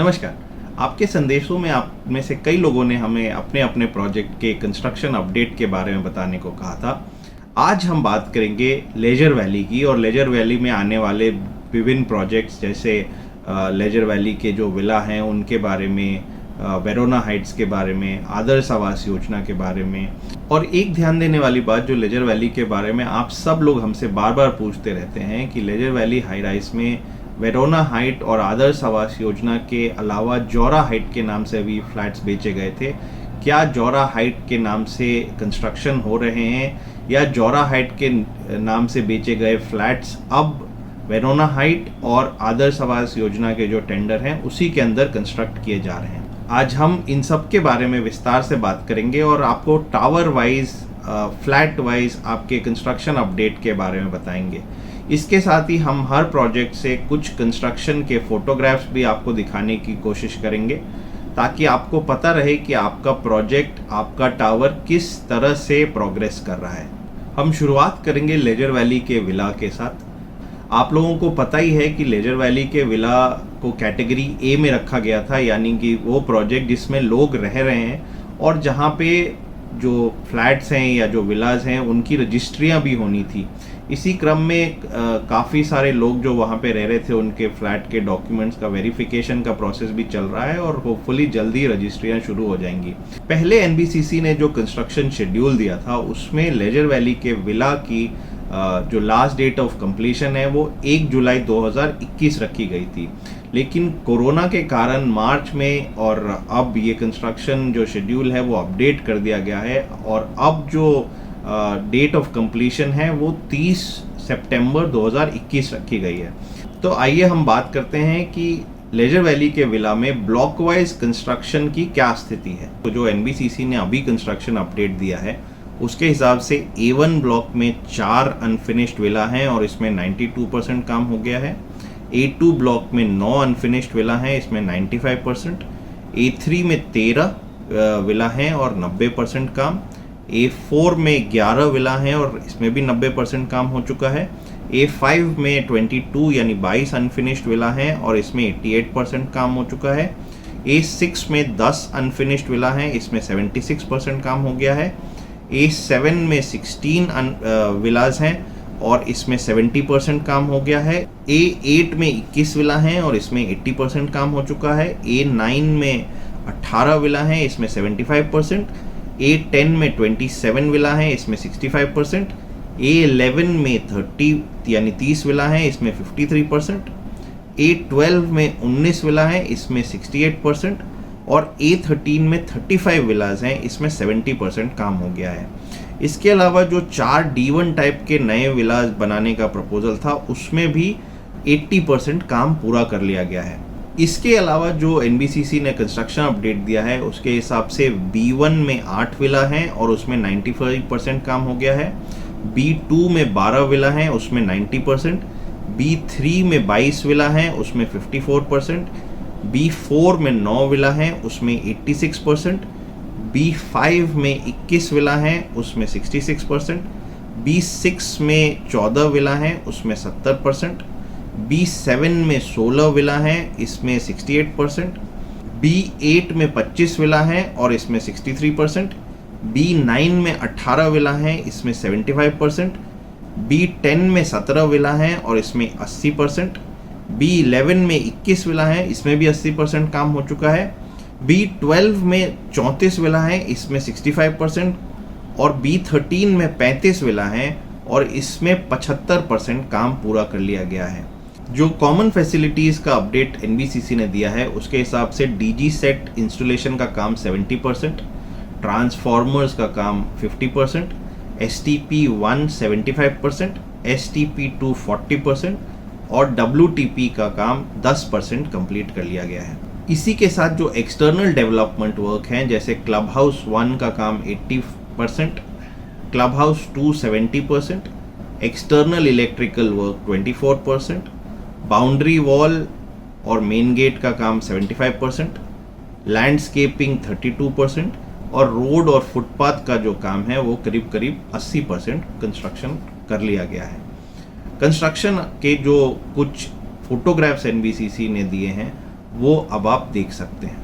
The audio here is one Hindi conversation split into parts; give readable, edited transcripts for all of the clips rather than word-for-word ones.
नमस्कार। आपके संदेशों में आप में से कई लोगों ने हमें अपने अपने प्रोजेक्ट के कंस्ट्रक्शन अपडेट के बारे में बताने को कहा था। आज हम बात करेंगे लेजर वैली की और लेजर वैली में आने वाले विभिन्न प्रोजेक्ट्स जैसे लेजर वैली के जो विला हैं उनके बारे में, वेरोना हाइट्स के बारे में, आदर्श आवास योजना के बारे में। और एक ध्यान देने वाली बात जो लेजर वैली के बारे में आप सब लोग हमसे बार बार पूछते रहते हैं कि लेजर वैली हाई राइज में वेरोना हाइट और आदर्श आवास योजना के अलावा जौरा हाइट के नाम से अभी फ्लैट्स बेचे गए थे। क्या जौरा हाइट के नाम से कंस्ट्रक्शन हो रहे हैं या जौरा हाइट के नाम से बेचे गए फ्लैट्स अब वेरोना हाइट और आदर्श आवास योजना के जो टेंडर हैं उसी के अंदर कंस्ट्रक्ट किए जा रहे हैं? आज हम इन सब के बारे में विस्तार से बात करेंगे और आपको टावर वाइज, फ्लैट वाइज आपके कंस्ट्रक्शन अपडेट के बारे में बताएंगे। इसके साथ ही हम हर प्रोजेक्ट से कुछ कंस्ट्रक्शन के फोटोग्राफ्स भी आपको दिखाने की कोशिश करेंगे ताकि आपको पता रहे कि आपका प्रोजेक्ट, आपका टावर किस तरह से प्रोग्रेस कर रहा है। हम शुरुआत करेंगे लेजर वैली के विला के साथ। आप लोगों को पता ही है कि लेजर वैली के विला को कैटेगरी ए में रखा गया था, यानी कि वो प्रोजेक्ट जिसमें लोग रह रहे हैं और जहाँ पे जो फ्लैट्स हैं या जो विलाज हैं उनकी रजिस्ट्रियाँ भी होनी थी। इसी क्रम में काफ़ी सारे लोग जो वहाँ पे रह रहे थे उनके फ्लैट के डॉक्यूमेंट्स का वेरिफिकेशन का प्रोसेस भी चल रहा है और होपफुली जल्दी रजिस्ट्रियाँ शुरू हो जाएंगी। पहले एनबीसीसी ने जो कंस्ट्रक्शन शेड्यूल दिया था उसमें लेजर वैली के विला की जो लास्ट डेट ऑफ कंप्लीशन है वो 1 जुलाई 2021 रखी गई थी, लेकिन कोरोना के कारण मार्च में और अब ये कंस्ट्रक्शन जो शेड्यूल है वो अपडेट कर दिया गया है और अब जो डेट ऑफ कंप्लीशन है वो 30 सितंबर 2021 रखी गई है। तो आइए हम बात करते हैं कि लेजर वैली के विला में ब्लॉक वाइज कंस्ट्रक्शन की क्या स्थिति है। तो जो एनबीसीसी ने अभी कंस्ट्रक्शन अपडेट दिया है उसके हिसाब से A1 ब्लॉक में 4 अनफिनिश्ड विला हैं और इसमें 92% काम हो गया है। A2 ब्लॉक में 9 अनफिनिश्ड विला हैं, इसमें 95%। A3 में 13 विला हैं और 90% काम। A4 में 11 विला हैं और इसमें भी 90% काम हो चुका है। A5 में 22 यानी 22 अनफिनिश्ड विला हैं और इसमें 88% काम हो चुका है। A6 में 10 अनफिनिश्ड विला हैं, इसमें 76% काम हो गया है। A7 में 16 विलाज हैं और इसमें 70% काम हो गया है। A8 में 21 विला हैं और इसमें 80% काम हो चुका है। A9 में 18 विला हैं, इसमें 75%। A10 में 27 विला हैं, इसमें 65%। A11 में 30 यानी 30 विला हैं, इसमें 53%। A12 में 19 विला हैं, इसमें 68%। और A13 में 35 विलाज हैं, इसमें 70% काम हो गया है। इसके अलावा जो 4 D1 टाइप के नए विलाज बनाने का प्रपोजल था उसमें भी 80% काम पूरा कर लिया गया है। इसके अलावा जो एनबीसीसी ने कंस्ट्रक्शन अपडेट दिया है उसके हिसाब से B1 में 8 विला हैं और उसमें 95% काम हो गया है। B2 में 12 विला हैं, उसमें 90%। B3 में 22 विला हैं, उसमें 54%। B4 में 9 विला हैं, उसमें 86%। B5 में 21 विला हैं, उसमें 66%। B6 में 14 विला हैं, उसमें 70%। B7 में 16 विला हैं, इसमें 68%। B8 में 25 विला हैं और इसमें 63%। B9 में 18 विला हैं, इसमें 75%। B10 में 17 विला हैं और इसमें 80%। B11 में 21 विला हैं, इसमें भी 80% काम हो चुका है। B12 में 34 विला हैं, इसमें 65%। और B13 में 35 विला हैं और इसमें 75% काम पूरा कर लिया गया है। जो कॉमन फैसिलिटीज़ का अपडेट एनबीसीसी ने दिया है उसके हिसाब से DG सेट इंस्टॉलेशन का काम 70%, ट्रांसफॉर्मर्स का काम 50%, STP1 75%, STP2 40% और WTP का काम 10% कंप्लीट कर लिया गया है। इसी के साथ जो एक्सटर्नल डेवलपमेंट वर्क हैं जैसे क्लब हाउस 1 का काम 80%, club house 2 70%, external electrical work 24%, boundary wall और मेन गेट का काम 75%, लैंडस्केपिंग 32% और रोड और फुटपाथ का जो काम है वो करीब करीब 80% कंस्ट्रक्शन कर लिया गया है। कंस्ट्रक्शन के जो कुछ फोटोग्राफ्स एनबीसीसी ने दिए हैं वो अब आप देख सकते हैं।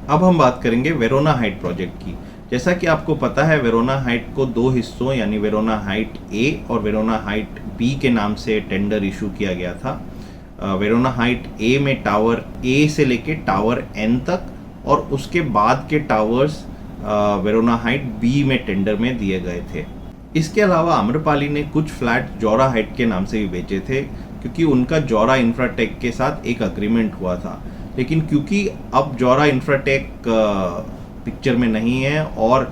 अब हम बात करेंगे वेरोना हाइट प्रोजेक्ट की। जैसा कि आपको पता है, वेरोना हाइट को दो हिस्सों यानी वेरोना हाइट ए और वेरोना हाइट बी के नाम से टेंडर इशू किया गया था। वेरोना हाइट ए में टावर ए से लेके टावर एन तक और उसके बाद के टावर्स वेरोना हाइट बी में टेंडर में दिए गए थे। इसके अलावा आम्रपाली ने कुछ फ्लैट जौरा हाइट के नाम से भी बेचे थे, क्योंकि उनका जौरा इंफ्राटेक के साथ एक अग्रीमेंट हुआ था। लेकिन क्योंकि अब जौरा इंफ्राटेक पिक्चर में नहीं है और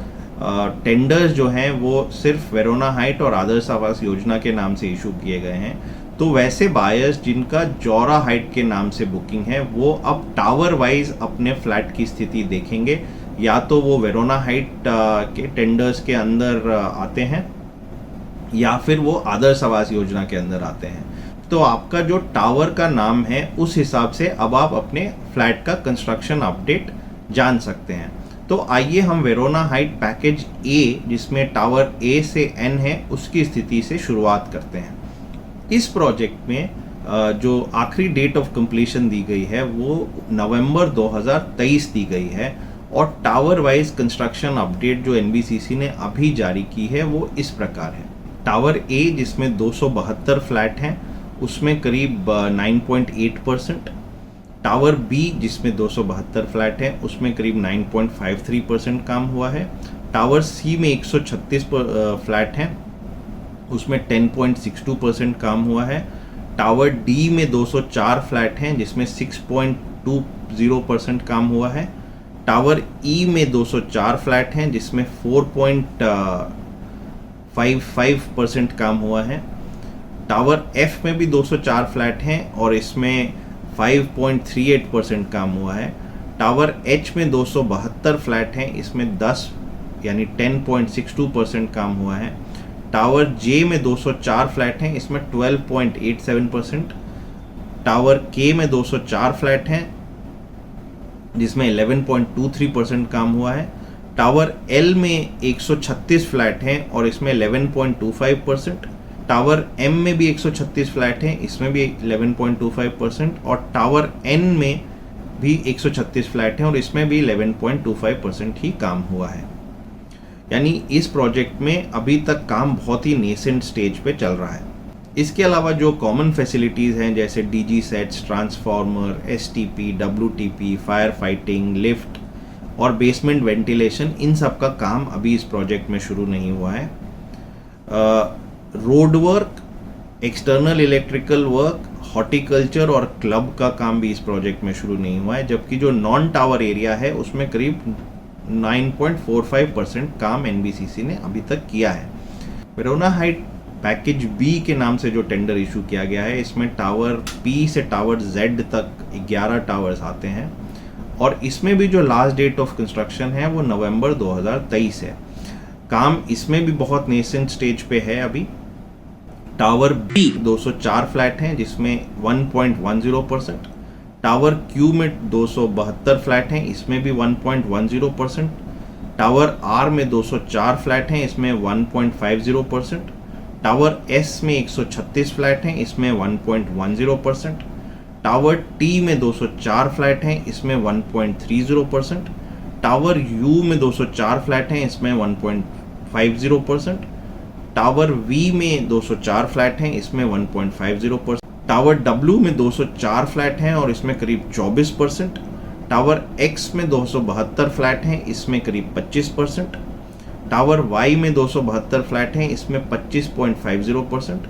टेंडर्स जो हैं वो सिर्फ वेरोना हाइट और आदर्श आवास योजना के नाम से इशू किए गए हैं, तो वैसे बायर्स जिनका जौरा हाइट के नाम से बुकिंग है वो अब टावर वाइज अपने फ्लैट की स्थिति देखेंगे। या तो वो वेरोना हाइट के टेंडर्स के अंदर आते हैं या फिर वो आदर्श आवास योजना के अंदर आते हैं। तो आपका जो टावर का नाम है उस हिसाब से अब आप अपने फ्लैट का कंस्ट्रक्शन अपडेट जान सकते हैं। तो आइए हम वेरोना हाइट पैकेज ए, जिसमें टावर ए से एन है, उसकी स्थिति से शुरुआत करते हैं। इस प्रोजेक्ट में जो आखिरी डेट ऑफ कंप्लीशन दी गई है वो नवंबर 2023 दी गई है और टावर वाइज कंस्ट्रक्शन अपडेट जो एनबीसीसी ने अभी जारी की है वो इस प्रकार है। टावर ए जिसमें 272 फ्लैट हैं उसमें करीब 9.8%, टावर बी जिसमें 272 फ्लैट हैं उसमें करीब 9.53% काम हुआ है, टावर सी में 136 फ्लैट हैं उसमें 10.62% काम हुआ है, टावर डी में 204 फ्लैट हैं जिसमें 6.20% काम हुआ है, टावर ई में 204 फ्लैट हैं जिसमें 4.55% काम हुआ है, टावर एफ में भी 204 फ्लैट हैं और इसमें 5.38% काम हुआ है, टावर एच में 272 फ्लैट हैं इसमें 10 यानी 10.62% काम हुआ है, टावर जे में 204 फ्लैट हैं इसमें 12.87%, टावर के में 204 फ्लैट हैं जिसमें 11.23% काम हुआ है, टावर एल में 136 फ्लैट हैं और इसमें 11.25%, टावर एम में भी 136 फ्लैट हैं इसमें भी 11.25% और टावर एन में भी 136 फ्लैट हैं और इसमें भी 11.25% ही काम हुआ है। यानी इस प्रोजेक्ट में अभी तक काम बहुत ही नेसेंट स्टेज पे चल रहा है। इसके अलावा जो कॉमन फैसिलिटीज़ हैं जैसे DG sets, transformer, STP, WTP, fire fighting, lift और बेसमेंट वेंटिलेशन, इन सब का काम अभी इस प्रोजेक्ट में शुरू नहीं हुआ है। Road work, external electrical work, horticulture और क्लब का काम भी इस प्रोजेक्ट में शुरू नहीं हुआ है, जबकि जो नॉन टावर एरिया है उसमें करीब 9.45% काम एनबीसीसी ने अभी तक किया है। वेरोना हाइट पैकेज बी के नाम से जो टेंडर इशू किया गया है इसमें टावर पी से टावर जेड तक 11 टावर्स आते हैं और इसमें भी जो लास्ट डेट ऑफ कंस्ट्रक्शन है वो नवंबर 2023 है। काम इसमें भी बहुत नेसेंट स्टेज पे है अभी। टावर बी 204 फ्लैट हैं जिसमें 1.10%, टावर क्यू में 272 फ्लैट हैं इसमें भी 1.10%, टावर आर में 204 फ्लैट हैं इसमें 1.50%, टावर एस में 136 फ्लैट हैं इसमें 1.10%, टावर टी में 204 फ्लैट हैं इसमें 1.30%, टावर यू में 204 फ्लैट हैं इसमें 1.50%, टावर वी में 204 फ्लैट हैं, इसमें 1.50%। टावर डब्ल्यू में 204 फ्लैट हैं और इसमें करीब 24%। टावर एक्स में 272 फ्लैट हैं, इसमें करीब 25%। टावर वाई में 272 फ्लैट हैं, इसमें 25.50%।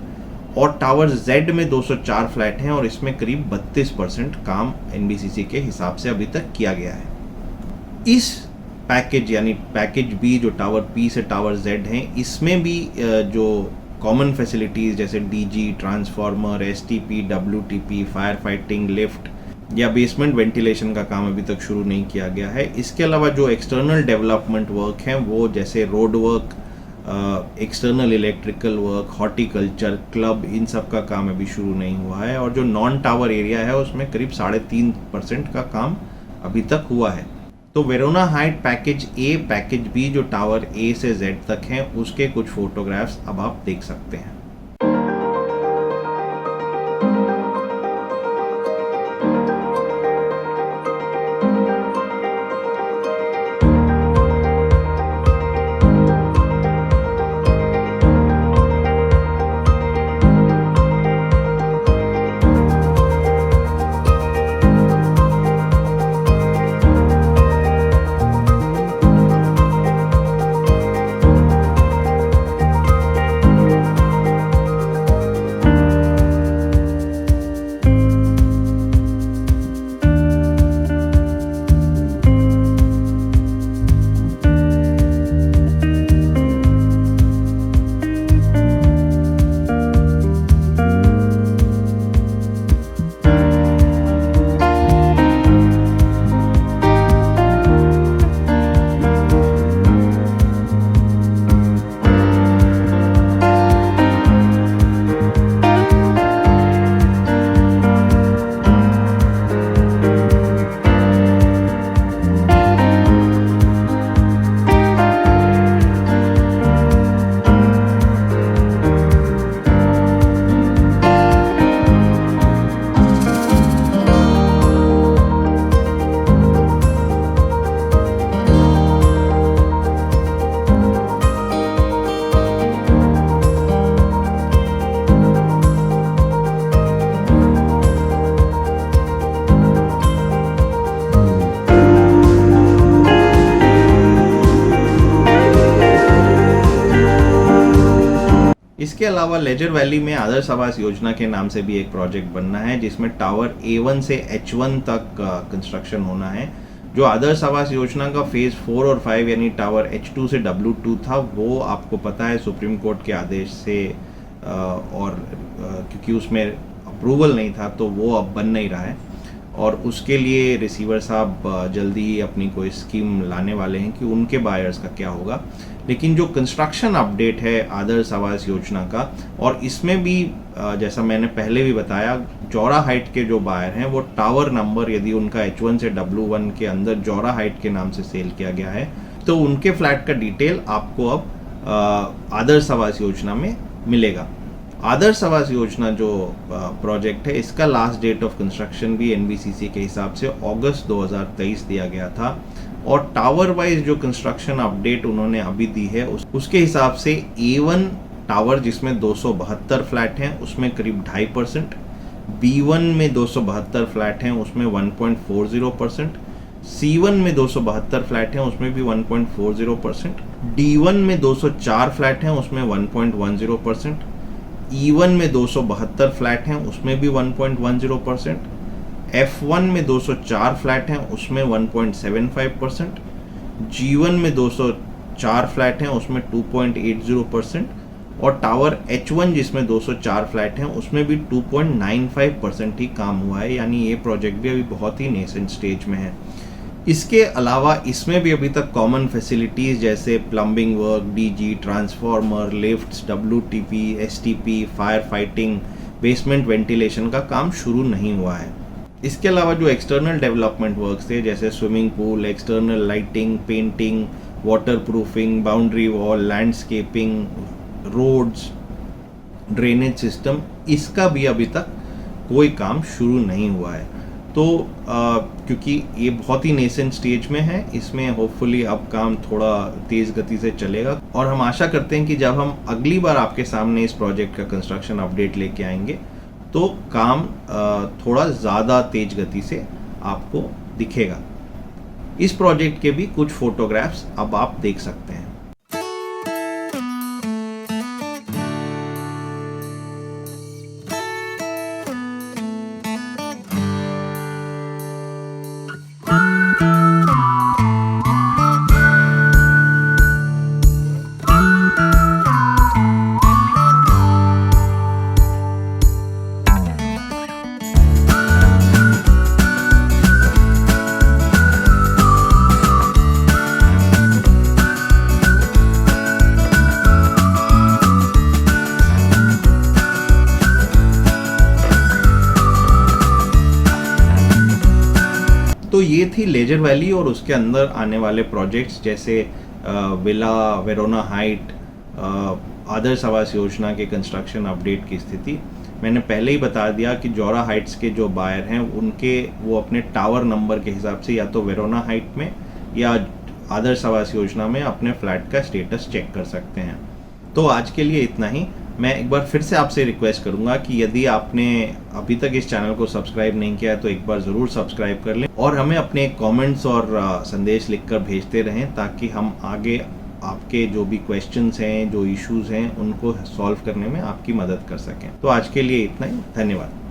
और टावर जेड में 204 फ्लैट हैं और इसमें करीब 32% काम एनबीसीसी के हिसाब से अभी तक किया गया है। इस पैकेज यानी पैकेज बी जो टावर पी से टावर जेड हैं, इसमें भी जो कॉमन फैसिलिटीज़ जैसे DG, transformer, STP, WTP, fire fighting, lift या बेसमेंट वेंटिलेशन का काम अभी तक शुरू नहीं किया गया है। इसके अलावा जो एक्सटर्नल डेवलपमेंट वर्क हैं वो जैसे road work, external electrical work, horticulture, club, इन सब का काम अभी शुरू नहीं हुआ है। और जो नॉन टावर एरिया है उसमें करीब 3.5% का काम अभी तक हुआ है। तो वेरोना हाइट पैकेज ए, पैकेज बी जो टावर ए से जेड तक हैं, उसके कुछ फोटोग्राफ्स अब आप देख सकते हैं। इसके अलावा लेजर वैली में आदर्श आवास योजना के नाम से भी एक प्रोजेक्ट बनना है, जिसमें टावर A1 से H1 तक कंस्ट्रक्शन होना है। जो आदर्श आवास योजना का फेज 4 और 5 यानी टावर H2 से W2 था, वो आपको पता है सुप्रीम कोर्ट के आदेश से और क्योंकि उसमें अप्रूवल नहीं था तो वो अब बन नहीं रहा है। और उसके लिए रिसीवर साहब जल्दी ही अपनी कोई स्कीम लाने वाले हैं कि उनके बायर्स का क्या होगा। लेकिन जो कंस्ट्रक्शन अपडेट है आदर्श आवास योजना का, और इसमें भी जैसा मैंने पहले भी बताया, जौरा हाइट के जो बायर हैं वो टावर नंबर यदि उनका H1 से W1 के अंदर जौरा हाइट के नाम से सेल किया गया है तो उनके फ्लैट का डिटेल आपको अब आदर्श आवास योजना में मिलेगा। आदर्श आवास योजना जो प्रोजेक्ट है, इसका लास्ट डेट ऑफ कंस्ट्रक्शन भी एनबीसीसी के हिसाब से अगस्त 2023 दिया गया था। और टावर वाइज जो कंस्ट्रक्शन अपडेट उन्होंने अभी दी है उसके हिसाब से A1 टावर जिसमें 272 फ्लैट हैं उसमें करीब 2.5%, B1 में 272 फ्लैट हैं उसमें 1.40%, C1 में 272 फ्लैट हैं उसमें भी 1.40%, D1 में 204 फ्लैट हैं उसमें 1.10%, E1 में 272 फ्लैट हैं उसमें भी 1.10%, F1 में 204 फ्लैट हैं उसमें 1.75%, G1 में 204 फ्लैट हैं उसमें 2.80%, और टावर H1 जिसमें 204 फ्लैट हैं उसमें भी 2.95% ही काम हुआ है। यानी ये प्रोजेक्ट भी अभी बहुत ही नेसेंट स्टेज में है। इसके अलावा इसमें भी अभी तक कॉमन फैसिलिटीज़ जैसे plumbing work, DG, transformer, lifts, WTP, STP, fire fighting, basement ventilation का काम शुरू नहीं हुआ है। इसके अलावा जो एक्सटर्नल डेवलपमेंट वर्क्स थे जैसे swimming pool, external lighting, painting, waterproofing, boundary wall, landscaping, roads, drainage system, इसका भी अभी तक कोई काम शुरू नहीं हुआ है। तो क्योंकि ये बहुत ही नेसेंट स्टेज में है, इसमें होपफुली अब काम थोड़ा तेज़ गति से चलेगा और हम आशा करते हैं कि जब हम अगली बार आपके सामने इस प्रोजेक्ट का कंस्ट्रक्शन अपडेट लेके आएंगे तो काम थोड़ा ज़्यादा तेज गति से आपको दिखेगा। इस प्रोजेक्ट के भी कुछ फोटोग्राफ्स अब आप देख सकते हैं। तो ये थी लेजर वैली और उसके अंदर आने वाले प्रोजेक्ट्स जैसे विला वेरोना हाइट, आदर्श आवास योजना के कंस्ट्रक्शन अपडेट की स्थिति। मैंने पहले ही बता दिया कि जौरा हाइट्स के जो बायर हैं उनके वो अपने टावर नंबर के हिसाब से या तो वेरोना हाइट में या आदर्श आवास योजना में अपने फ्लैट का स्टेटस चेक कर सकते हैं। तो आज के लिए इतना ही। मैं एक बार फिर से आपसे रिक्वेस्ट करूंगा कि यदि आपने अभी तक इस चैनल को सब्सक्राइब नहीं किया है तो एक बार ज़रूर सब्सक्राइब कर लें और हमें अपने कमेंट्स और संदेश लिखकर भेजते रहें ताकि हम आगे आपके जो भी क्वेश्चंस हैं, जो इश्यूज़ हैं, उनको सॉल्व करने में आपकी मदद कर सकें। तो आज के लिए इतना ही। धन्यवाद।